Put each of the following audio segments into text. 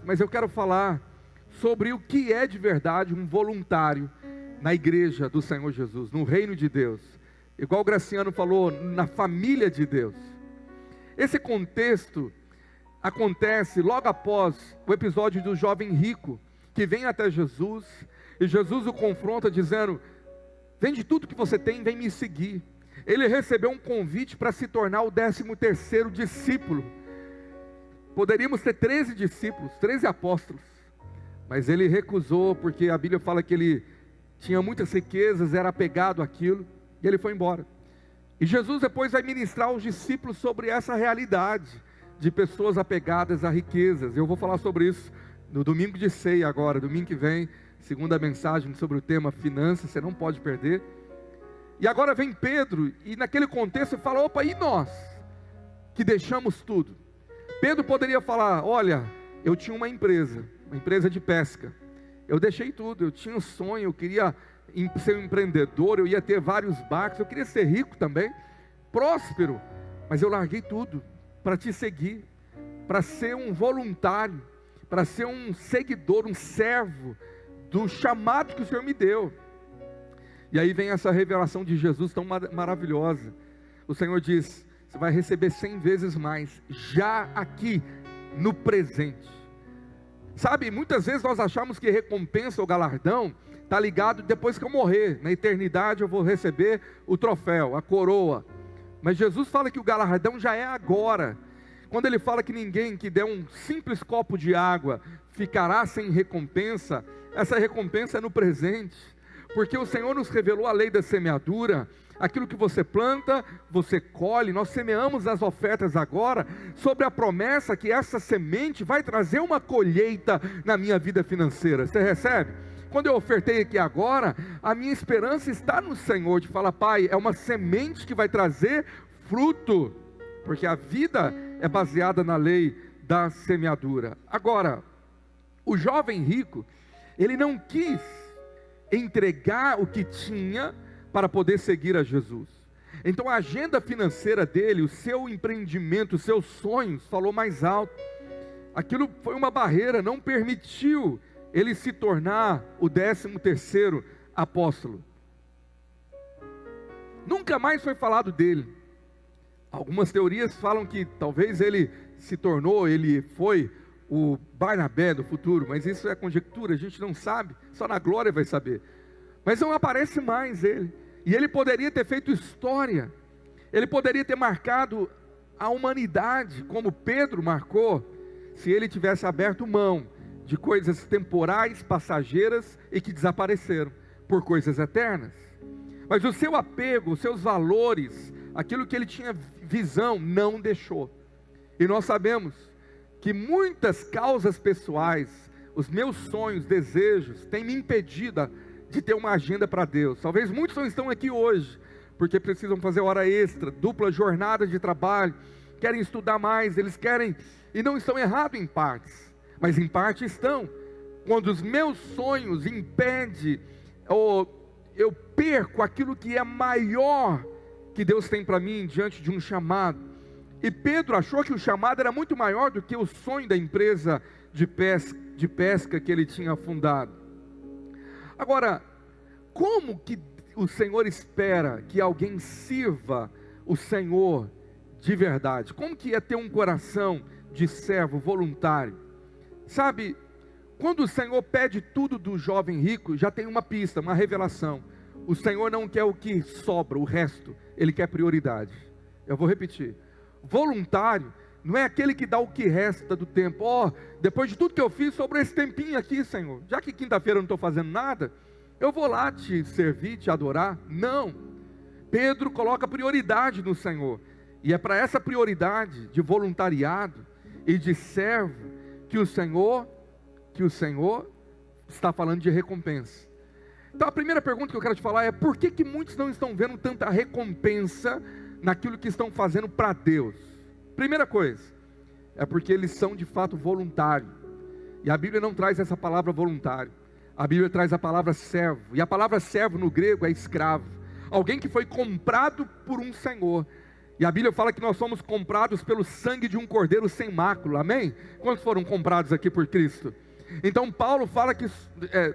mas eu quero falar sobre o que é de verdade um voluntário na igreja do Senhor Jesus, no reino de Deus. Igual o Graciano falou, na família de Deus. Esse contexto acontece logo após o episódio do jovem rico, que vem até Jesus, e Jesus o confronta dizendo: vende tudo que você tem, vem me seguir. Ele recebeu um convite para se tornar o 13º discípulo. Poderíamos ter 13 discípulos, 13 apóstolos, mas ele recusou, porque a Bíblia fala que ele tinha muitas riquezas, era apegado àquilo, e ele foi embora. E Jesus depois vai ministrar aos discípulos sobre essa realidade de pessoas apegadas a riquezas. Eu vou falar sobre isso no domingo de ceia agora, domingo que vem, segunda mensagem sobre o tema finanças, você não pode perder. E agora vem Pedro, e naquele contexto fala: opa, e nós, que deixamos tudo? Pedro poderia falar: olha, eu tinha uma empresa de pesca, eu deixei tudo, eu tinha um sonho, eu queria ser um empreendedor, eu ia ter vários barcos, eu queria ser rico também, próspero, mas eu larguei tudo para te seguir, para ser um voluntário, para ser um seguidor, um servo do chamado que o Senhor me deu. E aí vem essa revelação de Jesus tão maravilhosa. O Senhor diz: você vai receber 100 vezes mais, já aqui, no presente. Sabe, muitas vezes nós achamos que recompensa ou galardão está ligado depois que eu morrer. Na eternidade eu vou receber o troféu, a coroa. Mas Jesus fala que o galardão já é agora. Quando ele fala que ninguém que der um simples copo de água ficará sem recompensa, essa recompensa é no presente. Porque o Senhor nos revelou a lei da semeadura. Aquilo que você planta, você colhe. Nós semeamos as ofertas agora, sobre a promessa que essa semente vai trazer uma colheita na minha vida financeira. Você recebe? Quando eu ofertei aqui agora, a minha esperança está no Senhor, de falar: Pai, é uma semente que vai trazer fruto, porque a vida é baseada na lei da semeadura. Agora, o jovem rico, ele não quis entregar o que tinha para poder seguir a Jesus. Então a agenda financeira dele, o seu empreendimento, os seus sonhos, falou mais alto. Aquilo foi uma barreira, não permitiu ele se tornar o 13º apóstolo. Nunca mais foi falado dele. Algumas teorias falam que talvez ele foi o Barnabé do futuro, mas isso é conjectura, a gente não sabe, só na glória vai saber. Mas não aparece mais ele. E ele poderia ter feito história, ele poderia ter marcado a humanidade, como Pedro marcou, se ele tivesse aberto mão de coisas temporais, passageiras e que desapareceram, por coisas eternas. Mas o seu apego, os seus valores, aquilo que ele tinha visão, não deixou. E nós sabemos que muitas causas pessoais, os meus sonhos, desejos, têm me impedido de ter uma agenda para Deus. Talvez muitos não estão aqui hoje, porque precisam fazer hora extra, dupla jornada de trabalho, querem estudar mais, eles querem, e não estão errados em partes, mas em parte estão. Quando os meus sonhos impedem, ou eu perco aquilo que é maior que Deus tem para mim, diante de um chamado. E Pedro achou que o chamado era muito maior do que o sonho da empresa de pesca que ele tinha fundado. Agora, como que o Senhor espera que alguém sirva o Senhor de verdade? Como que é ter um coração de servo voluntário? Sabe, quando o Senhor pede tudo do jovem rico, já tem uma pista, uma revelação. O Senhor não quer o que sobra, o resto, Ele quer prioridade. Eu vou repetir: voluntário não é aquele que dá o que resta do tempo. Depois de tudo que eu fiz, sobrou esse tempinho aqui, Senhor, já que quinta-feira eu não estou fazendo nada, eu vou lá te servir, te adorar. Não, Pedro coloca prioridade no Senhor, e é para essa prioridade de voluntariado e de servo que o Senhor está falando de recompensa. Então a primeira pergunta que eu quero te falar é: por que muitos não estão vendo tanta recompensa naquilo que estão fazendo para Deus? Primeira coisa, é porque eles são de fato voluntários. E a Bíblia não traz essa palavra voluntário, a Bíblia traz a palavra servo. E a palavra servo no grego é escravo, alguém que foi comprado por um senhor. E a Bíblia fala que nós somos comprados pelo sangue de um cordeiro sem mácula, amém? Quantos foram comprados aqui por Cristo? Então Paulo fala que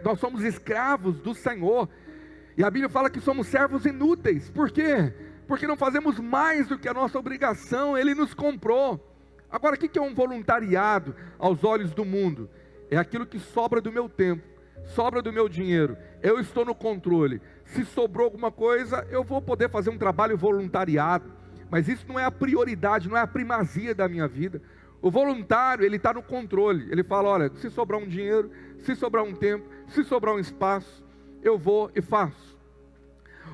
nós somos escravos do Senhor, e a Bíblia fala que somos servos inúteis. Por quê? Porque não fazemos mais do que a nossa obrigação. Ele nos comprou. Agora, o que é um voluntariado aos olhos do mundo? É aquilo que sobra do meu tempo, sobra do meu dinheiro, eu estou no controle. Se sobrou alguma coisa, eu vou poder fazer um trabalho voluntariado, mas isso não é a prioridade, não é a primazia da minha vida. O voluntário, ele está no controle. Ele fala, olha, se sobrar um dinheiro, se sobrar um tempo, se sobrar um espaço, eu vou e faço.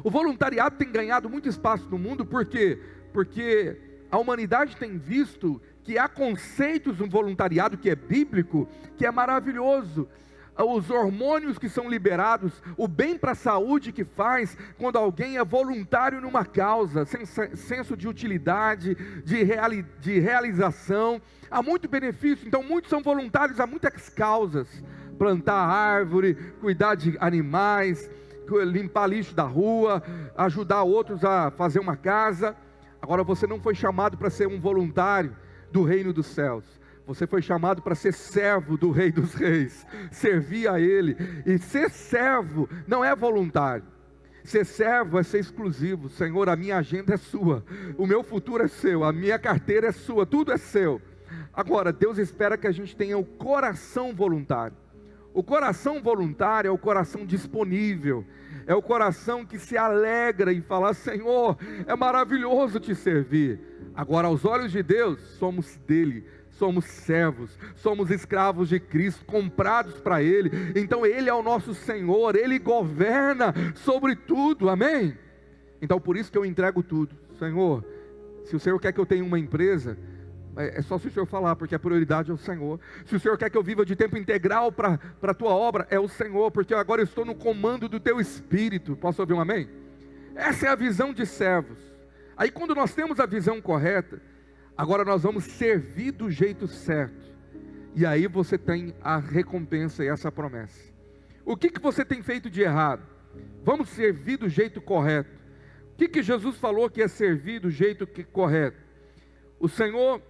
O voluntariado tem ganhado muito espaço no mundo, por quê? Porque a humanidade tem visto que há conceitos no voluntariado que é bíblico, que é maravilhoso. Os hormônios que são liberados, o bem para a saúde que faz quando alguém é voluntário numa causa, sem senso de utilidade, de realização, há muito benefício. Então muitos são voluntários a muitas causas: plantar árvore, cuidar de animais, limpar lixo da rua, ajudar outros a fazer uma casa. Agora, você não foi chamado para ser um voluntário do reino dos céus. Você foi chamado para ser servo do Rei dos Reis, servir a Ele. E ser servo não é voluntário. Ser servo é ser exclusivo. Senhor, a minha agenda é sua, o meu futuro é seu, a minha carteira é sua, tudo é seu. Agora, Deus espera que a gente tenha o coração voluntário. O coração voluntário é o coração disponível, é o coração que se alegra em falar, Senhor, é maravilhoso te servir. Agora, aos olhos de Deus, somos dele, somos servos, somos escravos de Cristo, comprados para Ele. Então Ele é o nosso Senhor, Ele governa sobre tudo, amém? Então por isso que eu entrego tudo. Senhor, se o Senhor quer que eu tenha uma empresa, é só se o Senhor falar, porque a prioridade é o Senhor. Se o Senhor quer que eu viva de tempo integral para a Tua obra, é o Senhor, porque agora eu estou no comando do Teu Espírito. Posso ouvir um amém? Essa é a visão de servos. Aí quando nós temos a visão correta, agora nós vamos servir do jeito certo, e aí você tem a recompensa e essa promessa. O que você tem feito de errado? Vamos servir do jeito correto. O que Jesus falou que é servir do jeito correto? O Senhor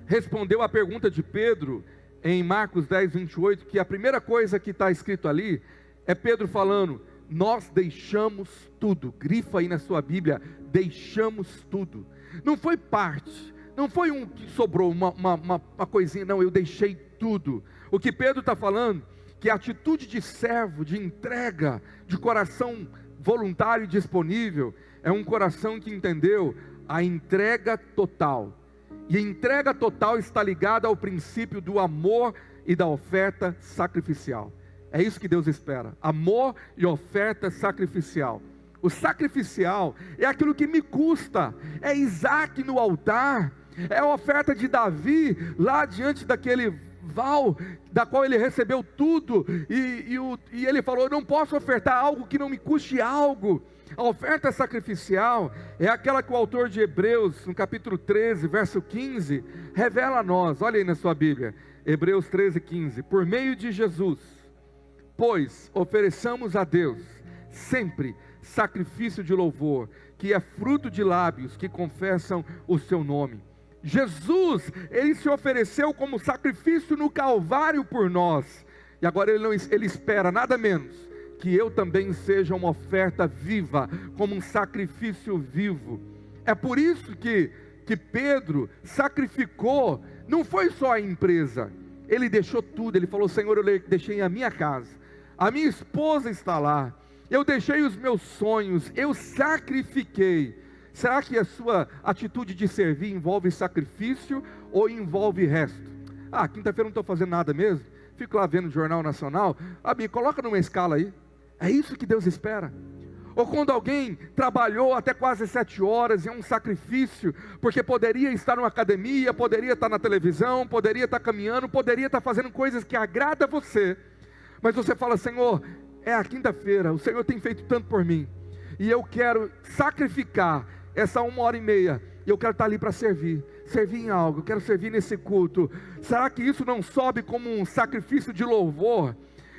respondeu à pergunta de Pedro em Marcos 10, 28, que a primeira coisa que está escrito ali é Pedro falando, nós deixamos tudo. Grifa aí na sua Bíblia, deixamos tudo. Não foi parte, não foi um que sobrou uma coisinha, não, eu deixei tudo. O que Pedro está falando, que a atitude de servo, de entrega, de coração voluntário e disponível, é um coração que entendeu a entrega total. E a entrega total está ligada ao princípio do amor e da oferta sacrificial. É isso que Deus espera, amor e oferta sacrificial. O sacrificial é aquilo que me custa, é Isaac no altar, é a oferta de Davi lá diante daquele val, da qual ele recebeu tudo, e ele falou, eu não posso ofertar algo que não me custe algo. A oferta sacrificial é aquela que o autor de Hebreus, no capítulo 13, verso 15, revela a nós. Olha aí na sua Bíblia, Hebreus 13, 15, por meio de Jesus, pois ofereçamos a Deus sempre sacrifício de louvor, que é fruto de lábios que confessam o seu nome. Jesus, Ele se ofereceu como sacrifício no Calvário por nós, e agora Ele espera nada menos que eu também seja uma oferta viva, como um sacrifício vivo. É por isso que Pedro sacrificou, não foi só a empresa, ele deixou tudo. Ele falou, Senhor, eu deixei a minha casa, a minha esposa está lá, eu deixei os meus sonhos, eu sacrifiquei. Será que a sua atitude de servir envolve sacrifício ou envolve resto? Quinta-feira não estou fazendo nada mesmo, fico lá vendo o Jornal Nacional. Me coloca numa escala aí. É isso que Deus espera. Ou quando alguém trabalhou até quase 7 horas, é um sacrifício, porque poderia estar numa academia, poderia estar na televisão, poderia estar caminhando, poderia estar fazendo coisas que agradam a você, mas você fala, Senhor, é a quinta-feira, o Senhor tem feito tanto por mim, e eu quero sacrificar essa 1h30, e eu quero estar ali para servir em algo, eu quero servir nesse culto. Será que isso não sobe como um sacrifício de louvor?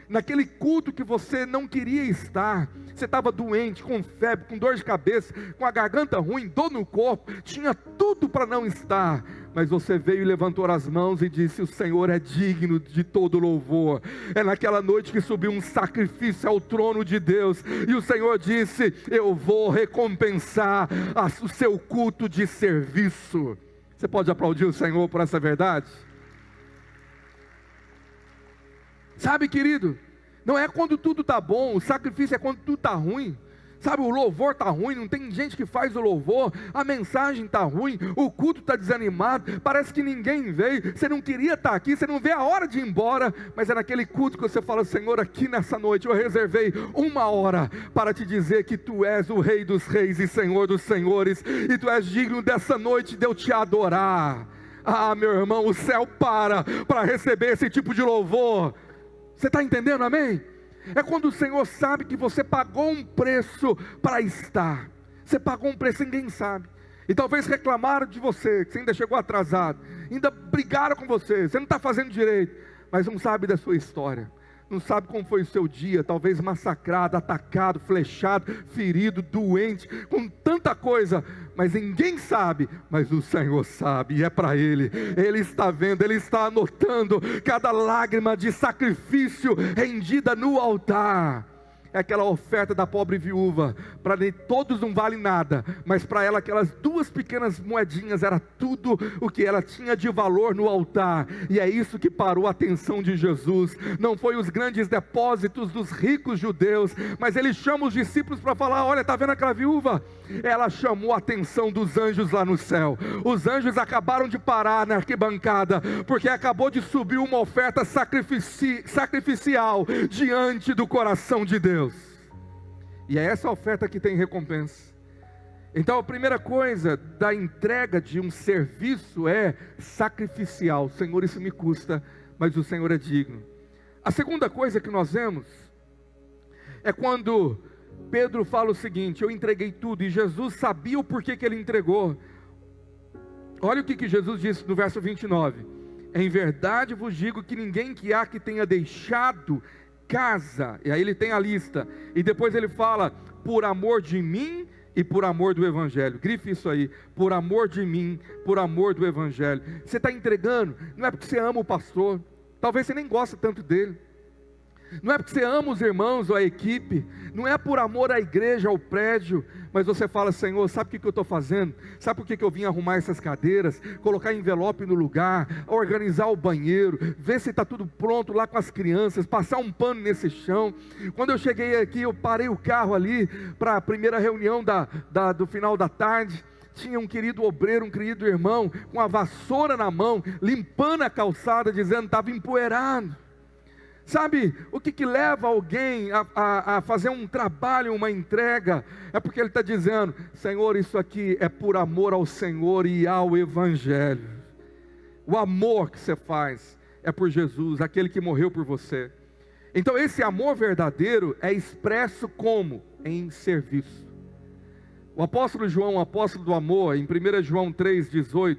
naquele culto que você não queria estar, você estava doente, com febre, com dor de cabeça, com a garganta ruim, dor no corpo, tinha tudo para não estar, mas você veio e levantou as mãos e disse: o Senhor é digno de todo louvor. É naquela noite que subiu um sacrifício ao trono de Deus, e o Senhor disse: eu vou recompensar o seu culto de serviço. Você pode aplaudir o Senhor por essa verdade? Sabe, querido, não é quando tudo está bom, o sacrifício é quando tudo está ruim. Sabe, o louvor está ruim, não tem gente que faz o louvor, a mensagem está ruim, o culto está desanimado, parece que ninguém veio, você não queria estar aqui, você não vê a hora de ir embora, mas é naquele culto que você fala: Senhor, aqui nessa noite eu reservei 1 hora para te dizer que Tu és o Rei dos Reis e Senhor dos Senhores, e Tu és digno dessa noite de eu te adorar. Ah, meu irmão, o céu para receber esse tipo de louvor. Você está entendendo, amém? É quando o Senhor sabe que você pagou um preço para estar. Você pagou um preço e ninguém sabe. E talvez reclamaram de você, que você ainda chegou atrasado. Ainda brigaram com você, você não está fazendo direito. Mas não sabe da sua história. Não sabe como foi o seu dia, talvez massacrado, atacado, flechado, ferido, doente, com tanta coisa. Mas ninguém sabe, mas o Senhor sabe, e é para Ele. Ele está vendo, Ele está anotando cada lágrima de sacrifício rendida no altar. É aquela oferta da pobre viúva, para todos não vale nada, mas para ela aquelas 2 pequenas moedinhas era tudo o que ela tinha de valor no altar. E é isso que parou a atenção de Jesus. Não foi os grandes depósitos dos ricos judeus, mas Ele chama os discípulos para falar: olha, está vendo aquela viúva? Ela chamou a atenção dos anjos lá no céu. Os anjos acabaram de parar na arquibancada, porque acabou de subir uma oferta sacrificial diante do coração de Deus. E é essa oferta que tem recompensa. Então a primeira coisa da entrega de um serviço é sacrificial. Senhor, isso me custa, mas o Senhor é digno. A segunda coisa que nós vemos é quando Pedro fala o seguinte: eu entreguei tudo, e Jesus sabia o porquê que ele entregou. Olha o que Jesus disse no verso 29. Em verdade vos digo que ninguém que há que tenha deixado casa, e aí ele tem a lista, e depois ele fala: por amor de mim e por amor do Evangelho. Grife isso aí: por amor de mim, por amor do Evangelho. Você está entregando, não é porque você ama o pastor, talvez você nem gosta tanto dele, não é porque você ama os irmãos ou a equipe, não é por amor à igreja, ao prédio, mas você fala: Senhor, sabe o que eu estou fazendo? Sabe por que eu vim arrumar essas cadeiras, colocar envelope no lugar, organizar o banheiro, ver se está tudo pronto lá com as crianças, passar um pano nesse chão. Quando eu cheguei aqui, eu parei o carro ali para a primeira reunião do final da tarde. Tinha um querido obreiro, um querido irmão, com a vassoura na mão, limpando a calçada, dizendo: estava empoeirado. Sabe, o que leva alguém a fazer um trabalho, uma entrega? É porque ele está dizendo: Senhor, isso aqui é por amor ao Senhor e ao Evangelho. O amor que você faz é por Jesus, aquele que morreu por você. Então esse amor verdadeiro é expresso como? Em serviço. O apóstolo João, o apóstolo do amor, em 1 João 3,18,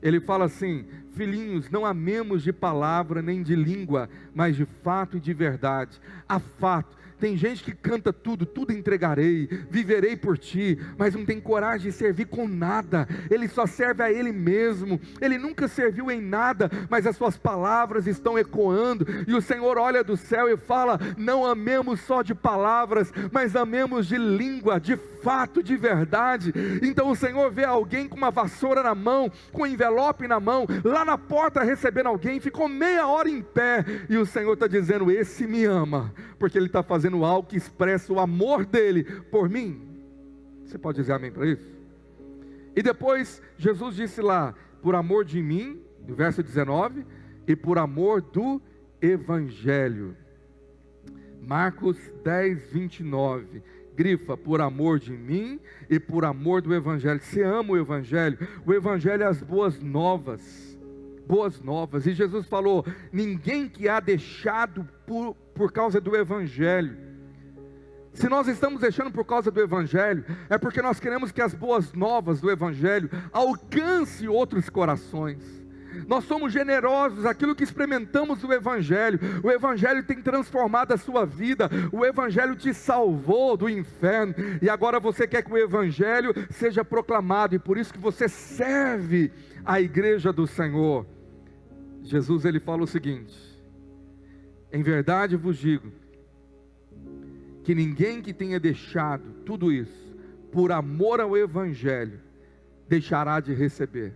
ele fala assim: filhinhos, não amemos de palavra nem de língua, mas de fato e de verdade. A fato. Tem gente que canta tudo entregarei, viverei por ti, mas não tem coragem de servir com nada. Ele só serve a ele mesmo. Ele nunca serviu em nada, mas as suas palavras estão ecoando, e o Senhor olha do céu e fala: não amemos só de palavras, mas amemos de língua, de fato, de verdade. Então o Senhor vê alguém com uma vassoura na mão, com um envelope na mão, lá na porta recebendo alguém, ficou meia hora em pé, e o Senhor está dizendo: esse me ama, porque ele está fazendo algo que expressa o amor dele por mim. Você pode dizer amém para isso? E depois Jesus disse lá: por amor de mim, no verso 19, e por amor do Evangelho. Marcos 10, 29. Grifa: por amor de mim e por amor do Evangelho. Você ama o Evangelho? O Evangelho é as boas novas. Boas novas. E Jesus falou: ninguém que há deixado por causa do Evangelho. Se nós estamos deixando por causa do Evangelho, é porque nós queremos que as boas novas do Evangelho alcance outros corações. Nós somos generosos, aquilo que experimentamos do Evangelho. O Evangelho tem transformado a sua vida, o Evangelho te salvou do inferno, e agora você quer que o Evangelho seja proclamado, e por isso que você serve a igreja do Senhor. Jesus, ele fala o seguinte: em verdade vos digo, que ninguém que tenha deixado tudo isso, por amor ao Evangelho, deixará de receber.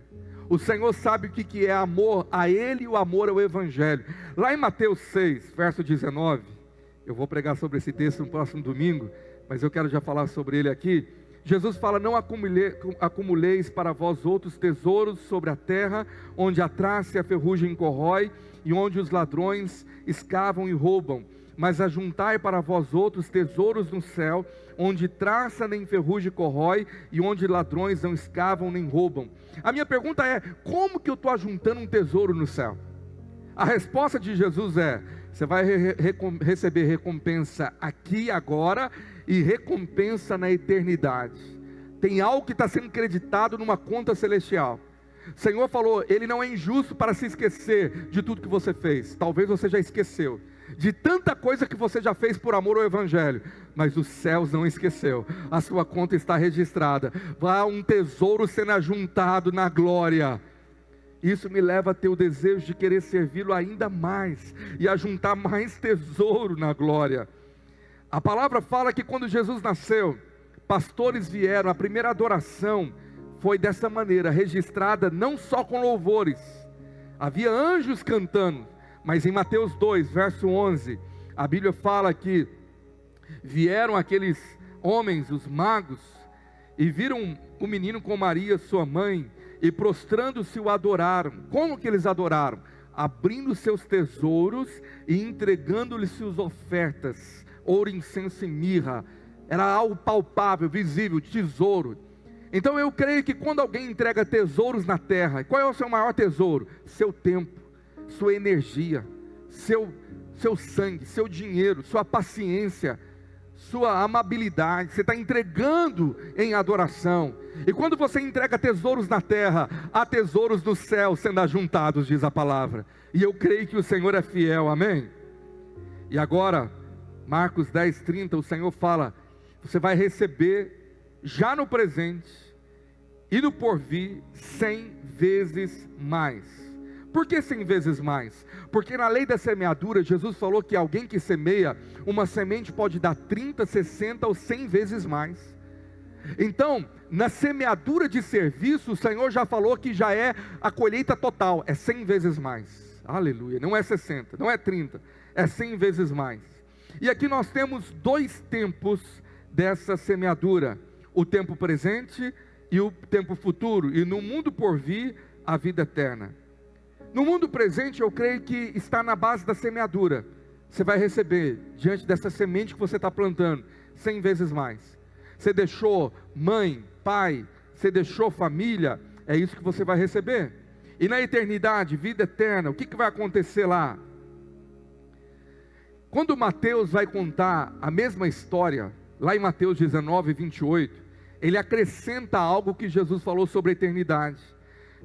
O Senhor sabe o que é amor a Ele e o amor ao Evangelho. Lá em Mateus 6, verso 19, eu vou pregar sobre esse texto no próximo domingo, mas eu quero já falar sobre ele aqui. Jesus fala: não acumuleis para vós outros tesouros sobre a terra, onde a traça e a ferrugem corrói, e onde os ladrões escavam e roubam, mas ajuntai para vós outros tesouros no céu, onde traça nem ferrugem corrói, e onde ladrões não escavam nem roubam. A minha pergunta é: como que eu estou ajuntando um tesouro no céu? A resposta de Jesus é: você vai receber recompensa aqui agora, e recompensa na eternidade. Tem algo que está sendo creditado numa conta celestial. O Senhor falou: Ele não é injusto para se esquecer de tudo que você fez. Talvez você já esqueceu de tanta coisa que você já fez por amor ao Evangelho, mas os céus não esqueceu. A sua conta está registrada. Há um tesouro sendo ajuntado na glória. Isso me leva a ter o desejo de querer servi-lo ainda mais, e a juntar mais tesouro na glória. A palavra fala que quando Jesus nasceu, pastores vieram, a primeira adoração foi dessa maneira, registrada não só com louvores, havia anjos cantando, mas em Mateus 2, verso 11, a Bíblia fala que vieram aqueles homens, os magos, e viram o menino com Maria, sua mãe, e prostrando-se o adoraram. Como que eles adoraram? Abrindo seus tesouros e entregando-lhes suas ofertas, ouro, incenso e mirra. Era algo palpável, visível, tesouro. Então eu creio que quando alguém entrega tesouros na terra, qual é o seu maior tesouro? Seu tempo, sua energia, seu sangue, seu dinheiro, sua paciência, sua amabilidade. Você está entregando em adoração. E quando você entrega tesouros na terra, há tesouros no céu sendo ajuntados, diz a palavra. E eu creio que o Senhor é fiel, amém? E agora, Marcos 10, 30, o Senhor fala: você vai receber já no presente e no porvir 100 vezes mais. Por que 100 vezes mais? Porque na lei da semeadura, Jesus falou que alguém que semeia uma semente pode dar 30, 60 ou 100 vezes mais. Então, na semeadura de serviço, o Senhor já falou que já é a colheita total, é 100 vezes mais. Aleluia, não é 60, não é 30, é 100 vezes mais. E aqui nós temos dois tempos dessa semeadura: o tempo presente e o tempo futuro, e no mundo por vir, a vida eterna. No mundo presente, eu creio que está na base da semeadura. Você vai receber, diante dessa semente que você está plantando, 100 vezes mais. Você deixou mãe, pai, você deixou família, é isso que você vai receber. E na eternidade, vida eterna, o que vai acontecer lá? Quando Mateus vai contar a mesma história, lá em Mateus 19, 28, ele acrescenta algo que Jesus falou sobre a eternidade.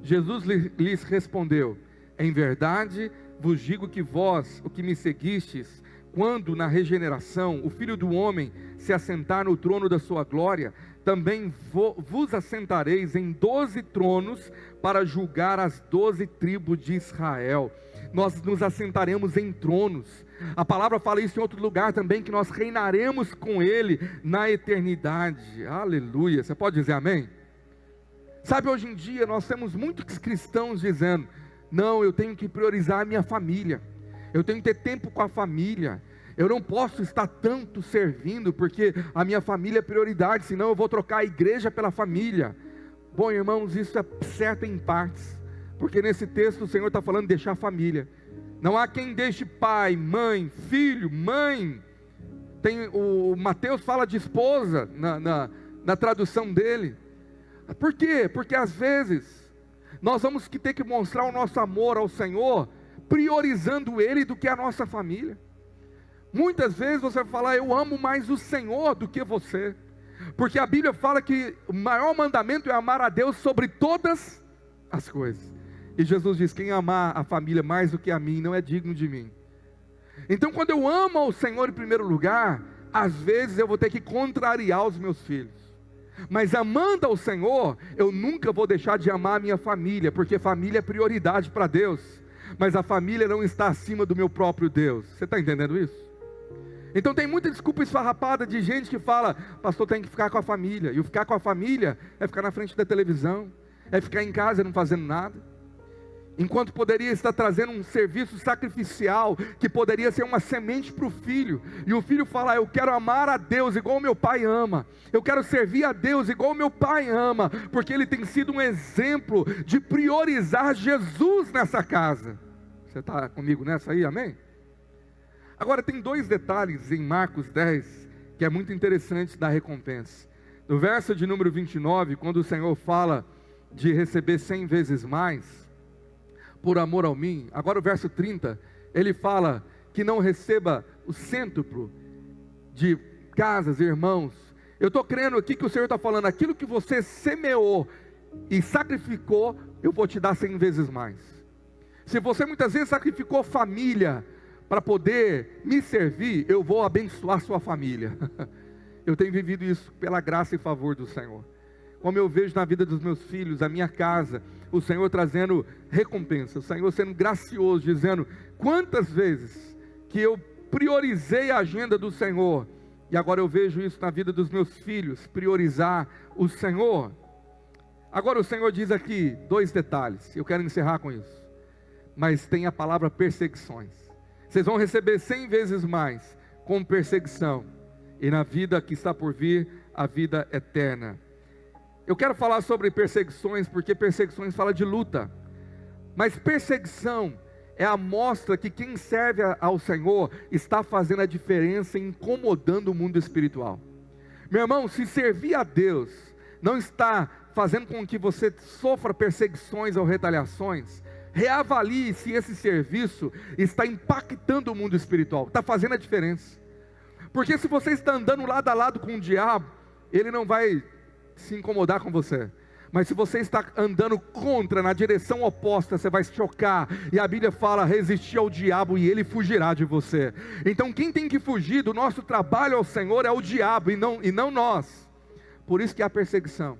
Jesus lhes respondeu: em verdade vos digo que vós, o que me seguistes, quando na regeneração o Filho do Homem se assentar no trono da sua glória, também vos assentareis em 12 tronos para julgar as 12 tribos de Israel. Nós nos assentaremos em tronos. A palavra fala isso em outro lugar também, que nós reinaremos com Ele na eternidade. Aleluia, você pode dizer amém? Sabe, hoje em dia nós temos muitos cristãos dizendo: não, eu tenho que priorizar a minha família, eu tenho que ter tempo com a família, eu não posso estar tanto servindo, porque a minha família é prioridade, senão eu vou trocar a igreja pela família. Bom, irmãos, isso é certo em partes, porque nesse texto o Senhor está falando de deixar a família. Não há quem deixe pai, mãe, filho, mãe. O Mateus fala de esposa na tradução dele. Por quê? Porque às vezes nós vamos ter que mostrar o nosso amor ao Senhor, priorizando Ele do que a nossa família. Muitas vezes você vai falar: eu amo mais o Senhor do que você, porque a Bíblia fala que o maior mandamento é amar a Deus sobre todas as coisas. E Jesus diz: quem amar a família mais do que a mim, não é digno de mim. Então, quando eu amo ao Senhor em primeiro lugar, às vezes eu vou ter que contrariar os meus filhos. Mas amando ao Senhor, eu nunca vou deixar de amar a minha família, porque família é prioridade para Deus. Mas a família não está acima do meu próprio Deus. Você está entendendo isso? Então tem muita desculpa esfarrapada de gente que fala: pastor, tem que ficar com a família. E o ficar com a família é ficar na frente da televisão, é ficar em casa não fazendo nada. Enquanto poderia estar trazendo um serviço sacrificial, que poderia ser uma semente para o filho. E o filho fala: eu quero amar a Deus igual o meu pai ama. Eu quero servir a Deus igual o meu pai ama. Porque ele tem sido um exemplo de priorizar Jesus nessa casa. Você está comigo nessa aí, amém? Agora tem dois detalhes em Marcos 10, que é muito interessante da recompensa. No verso de número 29, quando o Senhor fala de receber 100 vezes mais, por amor a mim. Agora o verso 30, ele fala que não receba o cêntuplo de casas, irmãos. Eu estou crendo aqui que o Senhor está falando: aquilo que você semeou e sacrificou, eu vou te dar 100 vezes mais. Se você muitas vezes sacrificou família para poder me servir, eu vou abençoar sua família. Eu tenho vivido isso pela graça e favor do Senhor. Como eu vejo na vida dos meus filhos, a minha casa, o Senhor trazendo recompensa, o Senhor sendo gracioso, dizendo: quantas vezes que eu priorizei a agenda do Senhor, e agora eu vejo isso na vida dos meus filhos, priorizar o Senhor. Agora o Senhor diz aqui dois detalhes, eu quero encerrar com isso, mas tem a palavra perseguições. Vocês vão receber 100 vezes mais com perseguição, e na vida que está por vir, a vida eterna. Eu quero falar sobre perseguições, porque perseguições fala de luta, mas perseguição é a mostra que quem serve ao Senhor está fazendo a diferença e incomodando o mundo espiritual. Meu irmão, se servir a Deus não está fazendo com que você sofra perseguições ou retaliações, reavalie se esse serviço está impactando o mundo espiritual, está fazendo a diferença. Porque se você está andando lado a lado com o diabo, ele não vai se incomodar com você. Mas se você está andando contra, na direção oposta, você vai se chocar. E a Bíblia fala: resistir ao diabo e ele fugirá de você. Então quem tem que fugir do nosso trabalho ao Senhor é o diabo e não nós. Por isso que há perseguição,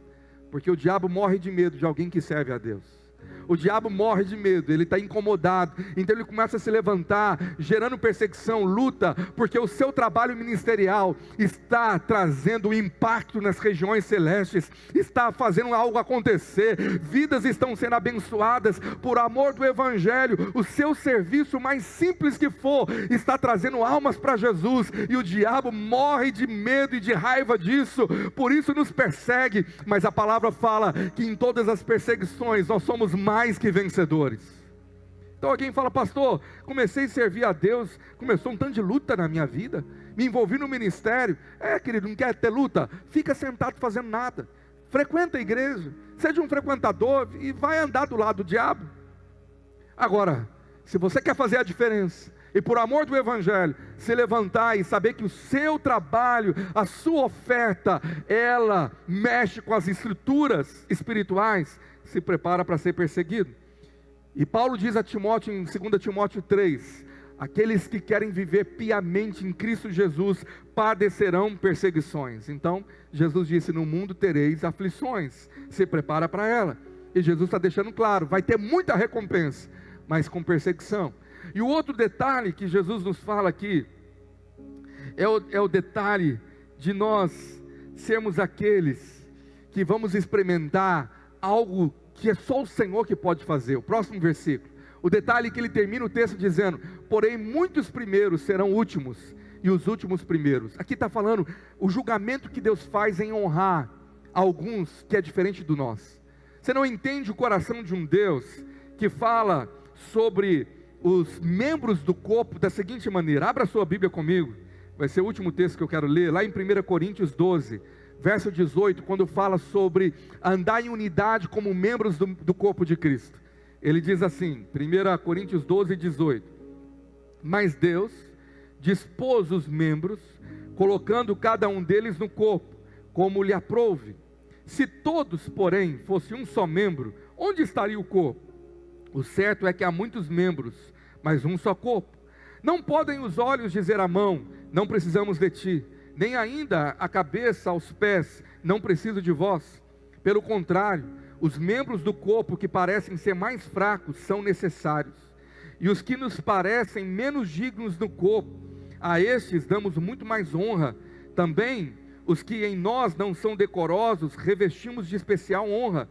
porque o diabo morre de medo de alguém que serve a Deus. O diabo morre de medo, ele está incomodado, então ele começa a se levantar, gerando perseguição, luta, porque o seu trabalho ministerial está trazendo impacto nas regiões celestes, está fazendo algo acontecer, vidas estão sendo abençoadas por amor do Evangelho. O seu serviço, mais simples que for, está trazendo almas para Jesus, e o diabo morre de medo e de raiva disso, por isso nos persegue. Mas a palavra fala que em todas as perseguições nós somos mais que vencedores. Então alguém fala: pastor, comecei a servir a Deus, começou um tanto de luta na minha vida, me envolvi no ministério. Querido, não quer ter luta? Fica sentado fazendo nada, frequenta a igreja, seja um frequentador e vai andar do lado do diabo. Agora, se você quer fazer a diferença, e por amor do Evangelho, se levantar e saber que o seu trabalho, a sua oferta, ela mexe com as estruturas espirituais, se prepara para ser perseguido. E Paulo diz a Timóteo em 2 Timóteo 3, aqueles que querem viver piamente em Cristo Jesus, padecerão perseguições. Então, Jesus disse: no mundo tereis aflições, se prepara para ela. E Jesus está deixando claro, vai ter muita recompensa, mas com perseguição. E o outro detalhe que Jesus nos fala aqui, é o detalhe de nós sermos aqueles que vamos experimentar algo que é só o Senhor que pode fazer. O próximo versículo, o detalhe que ele termina o texto dizendo: porém muitos primeiros serão últimos, e os últimos primeiros. Aqui está falando o julgamento que Deus faz em honrar alguns que é diferente do nosso. Você não entende o coração de um Deus que fala sobre os membros do corpo da seguinte maneira. Abra sua Bíblia comigo, vai ser o último texto que eu quero ler, lá em 1 Coríntios 12, verso 18, quando fala sobre andar em unidade como membros do corpo de Cristo. Ele diz assim, 1 Coríntios 12, 18: mas Deus dispôs os membros, colocando cada um deles no corpo, como lhe aprouve. Se todos, porém, fossem um só membro, onde estaria o corpo? O certo é que há muitos membros, mas um só corpo. Não podem os olhos dizer à mão, não precisamos de ti, nem ainda a cabeça aos pés, não preciso de vós. Pelo contrário, os membros do corpo que parecem ser mais fracos são necessários. E os que nos parecem menos dignos no corpo, a estes damos muito mais honra. Também os que em nós não são decorosos, revestimos de especial honra.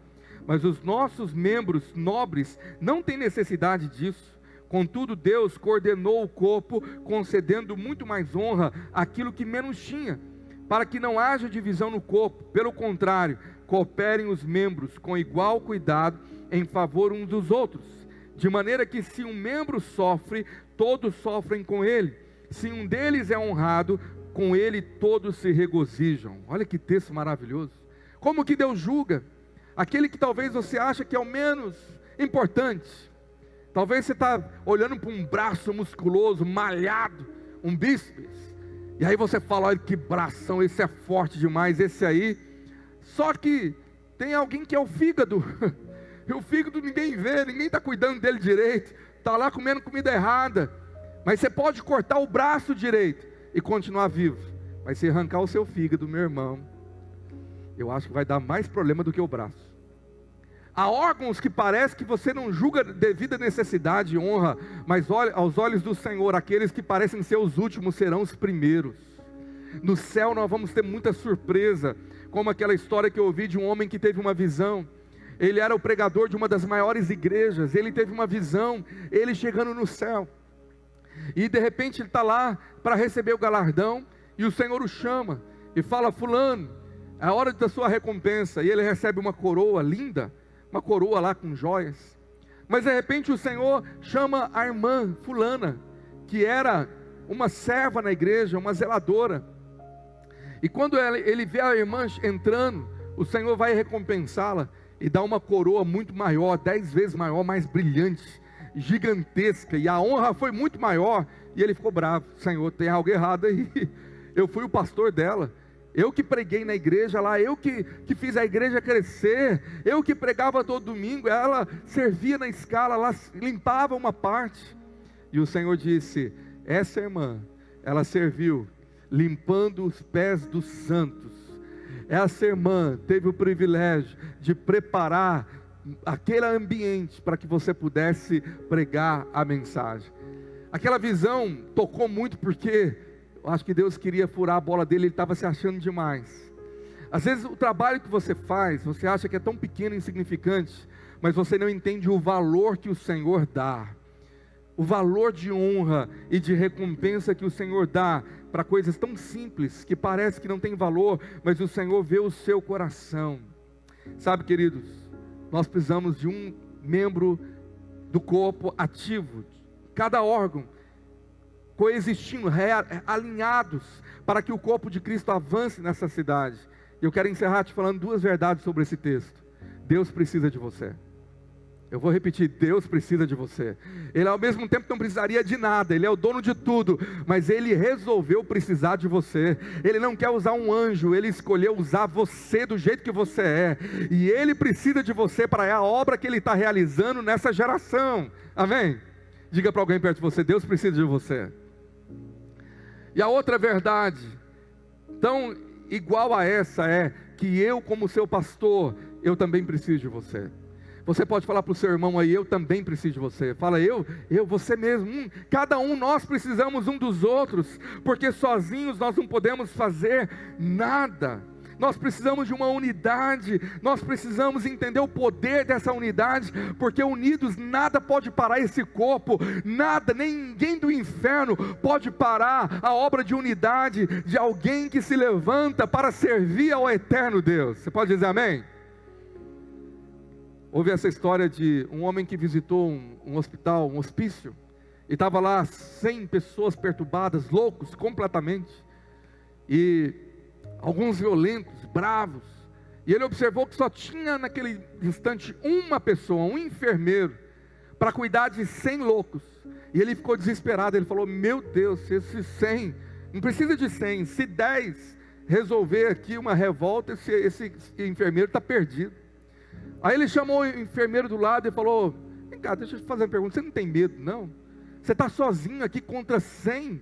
Mas os nossos membros nobres não têm necessidade disso. Contudo, Deus coordenou o corpo, concedendo muito mais honra àquilo que menos tinha, para que não haja divisão no corpo. Pelo contrário, cooperem os membros com igual cuidado em favor uns dos outros. De maneira que se um membro sofre, todos sofrem com ele. Se um deles é honrado, com ele todos se regozijam. Olha que texto maravilhoso. Como que Deus julga? Aquele que talvez você acha que é o menos importante. Talvez você está olhando para um braço musculoso, malhado, um bíceps. E aí você fala, olha que bração, esse é forte demais, esse aí. Só que tem alguém que é o fígado. E o fígado ninguém vê, ninguém está cuidando dele direito. Está lá comendo comida errada. Mas você pode cortar o braço direito e continuar vivo. Mas se arrancar o seu fígado, meu irmão, eu acho que vai dar mais problema do que o braço. Há órgãos que parece que você não julga devido à necessidade e honra, mas olha, aos olhos do Senhor, aqueles que parecem ser os últimos serão os primeiros. No céu nós vamos ter muita surpresa, como aquela história que eu ouvi de um homem que teve uma visão. Ele era o pregador de uma das maiores igrejas, ele teve uma visão, ele chegando no céu. E de repente ele está lá para receber o galardão, e o Senhor o chama, e fala, fulano, é a hora da sua recompensa, e ele recebe uma coroa linda, uma coroa lá com joias. Mas de repente o Senhor chama a irmã fulana, que era uma serva na igreja, uma zeladora. E quando ele vê a irmã entrando, o Senhor vai recompensá-la e dá uma coroa muito maior, 10 vezes maior, mais brilhante, gigantesca, e a honra foi muito maior. E ele ficou bravo, Senhor, tem algo errado aí. Eu fui o pastor dela, eu que preguei na igreja lá, eu que fiz a igreja crescer, eu que pregava todo domingo, ela servia na escala, ela limpava uma parte. E o Senhor disse, essa irmã, ela serviu limpando os pés dos santos. Essa irmã teve o privilégio de preparar aquele ambiente para que você pudesse pregar a mensagem. Aquela visão tocou muito, porque eu acho que Deus queria furar a bola dele, ele estava se achando demais. Às vezes o trabalho que você faz, você acha que é tão pequeno e insignificante, mas você não entende o valor que o Senhor dá. O valor de honra e de recompensa que o Senhor dá para coisas tão simples, que parece que não tem valor, mas o Senhor vê o seu coração. Sabe, queridos, nós precisamos de um membro do corpo ativo, cada órgão coexistindo, alinhados, para que o corpo de Cristo avance nessa cidade. Eu quero encerrar te falando duas verdades sobre esse texto. Deus precisa de você. Eu vou repetir, Deus precisa de você. Ele ao mesmo tempo não precisaria de nada, Ele é o dono de tudo, mas Ele resolveu precisar de você. Ele não quer usar um anjo, Ele escolheu usar você do jeito que você é, e Ele precisa de você para a obra que Ele está realizando nessa geração, amém? Diga para alguém perto de você, Deus precisa de você. E a outra verdade, tão igual a essa, é que eu como seu pastor, eu também preciso de você. Você pode falar para o seu irmão aí, eu também preciso de você. Fala, você mesmo. Cada um, nós precisamos um dos outros, porque sozinhos nós não podemos fazer nada. Nós precisamos de uma unidade, nós precisamos entender o poder dessa unidade, porque unidos nada pode parar esse corpo, nada, nem ninguém do inferno pode parar a obra de unidade de alguém que se levanta para servir ao eterno Deus. Você pode dizer amém? Houve essa história de um homem que visitou um hospital, um hospício, e estava lá 100 pessoas perturbadas, loucos completamente, e alguns violentos, bravos, e ele observou que só tinha naquele instante uma pessoa, um enfermeiro, para cuidar de 100 loucos, e ele ficou desesperado. Ele falou, meu Deus, se esses 100, não precisa de 100, se 10 resolver aqui uma revolta, esse enfermeiro está perdido. Aí ele chamou o enfermeiro do lado e falou, Vem cá, deixa eu te fazer uma pergunta, você não tem medo não? Você está sozinho aqui contra 100,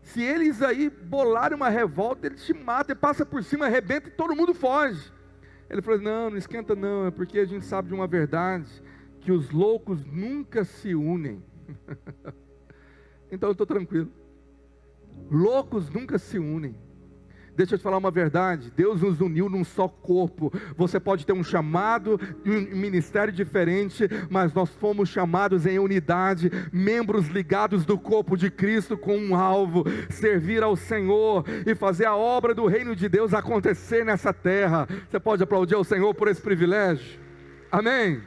se eles aí bolarem uma revolta, eles te matam, ele passa por cima, arrebenta e todo mundo foge. Ele falou, não esquenta não, é porque a gente sabe de uma verdade, que os loucos nunca se unem. Então eu estou tranquilo, loucos nunca se unem. Deixa eu te falar uma verdade, Deus nos uniu num só corpo. Você pode ter um chamado e um ministério diferente, mas nós fomos chamados em unidade, membros ligados do corpo de Cristo com um alvo, servir ao Senhor e fazer a obra do reino de Deus acontecer nessa terra. Você pode aplaudir ao Senhor por esse privilégio? Amém?